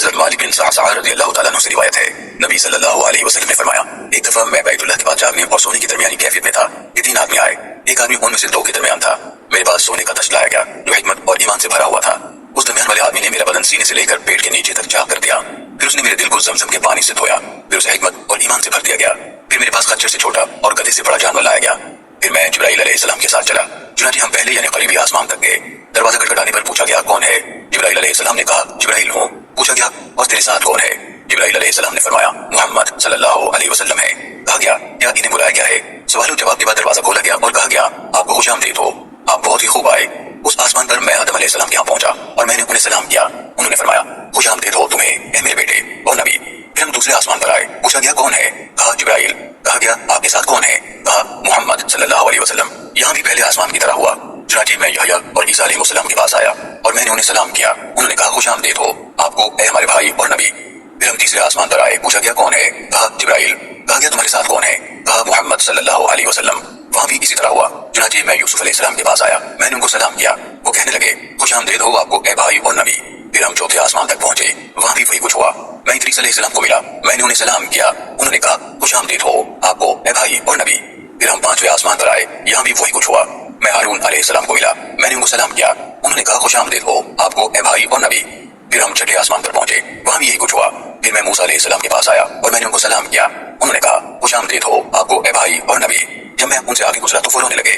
حضرت مالک بن صعصع رضی اللہ تعالیٰ عنہ سے روایت ہے، نبی صلی اللہ علیہ وسلم نے فرمایا، ایک دفعہ میں بیت اللہ کے پاس جاگنے اور سونے کی درمیانی کیفیت میں تھا کہ 3 آدمی آئے، ایک آدمی ان میں سے 2 کے درمیان تھا، میرے پاس سونے کا تشت لایا گیا جو حکمت اور ایمان سے بھرا ہوا تھا۔ اس درمیان والے آدمی نے میرا بدن سینے سے لے کر پیٹ کے نیچے تک چاک کر دیا، پھر اس نے میرے دل کو زمزم کے پانی سے دھویا، پھر اسے حکمت اور ایمان سے بھر دیا گیا، پھر میرے پاس خنجر سے چھوٹا اور گدھے سے بڑا جانور لایا گیا، پھر میں جبرائیل علیہ السلام کے ساتھ چلا، چنانچہ ہم پہلے یعنی قریبی آسمان تک گئے۔ دروازہ کھٹکھٹانے پر پوچھا گیا کون ہے؟ جبرائیل علیہ السلام نے کہا جبرائیل ہوں۔ پوچھا گیا اور تیرے ساتھ کون ہے؟ جبرائیل علیہ السلام نے فرمایا محمد صلی اللہ علیہ وسلم ہے۔ کہا گیا کیا انہیں بلایا گیا ہے؟ سوال و جواب کے بعد دروازہ کھولا گیا اور کہا گیا آپ کو خوش آمدید ہو، آپ بہت ہی خوب آئے۔ اس آسمان پر میں آدم علیہ السلام کے یہاں پہنچا اور میں نے انہیں سلام کیا، انہوں نے فرمایا خوش آمدید ہو تمہیں اے میرے بیٹے اور نبی۔ پھر ہم دوسرے آسمان پر آئے، پوچھا گیا کون ہے؟ کہا جبرائیل۔ کہا گیا آپ کے ساتھ کون ہے؟ کہا محمد صلی اللہ علیہ وسلم۔ یہاں بھی پہلے آسمان کی طرح ہوا، چنانچہ میں یحییٰ اور عیسیٰ علیہ السلام کے پاس آیا اور میں نے انہیں سلام کیا، انہوں نے کہا خوش آمدید ہو آپ کو اے ہمارے بھائی اور نبی۔ پھر ہم تیسرے آسمان پر آئے، پوچھا گیا کون ہے؟ کہا جبرائیل۔ کہا گیا تمہارے ساتھ کون ہے؟ کہا محمد صلی اللہ علیہ وسلم۔ وہاں بھی اسی طرح ہوا، چنانچہ میں یوسف علیہ السلام کے پاس آیا، میں نے ان کو سلام کیا، وہ کہنے لگے خوش آمدید ہو آپ کو اے بھائی اور نبی۔ پھر ہم چوتھے آسمان تک پہنچے، وہاں بھی وہی کچھ ہوا، میں ادریس علیہ السلام کو ملا، میں نے انہیں سلام کیا، انہوں نے کہا خوش آمدید ہو آپ کو اے بھائی اور نبی۔ پھر ہم پانچویں آسمان پر آئے، یہاں بھی وہی کچھ ہوا، میں ہارون علیہ السلام کو ملا، میں نے ان کو سلام کیا، انہوں نے کہا خوش آمدید ہو آپ کو اے بھائی اور نبی۔ پھر ہم چھٹے آسمان پر پہنچے، وہاں بھی یہی کچھ ہوا، پھر میں موسیٰ علیہ السلام کے پاس آیا اور میں نے ان کو سلام کیا، انہوں نے کہا خوش آمدید ہو آپ کو اے بھائی اور نبی۔ جب میں ان سے آگے گزرا تو وہ رونے لگے۔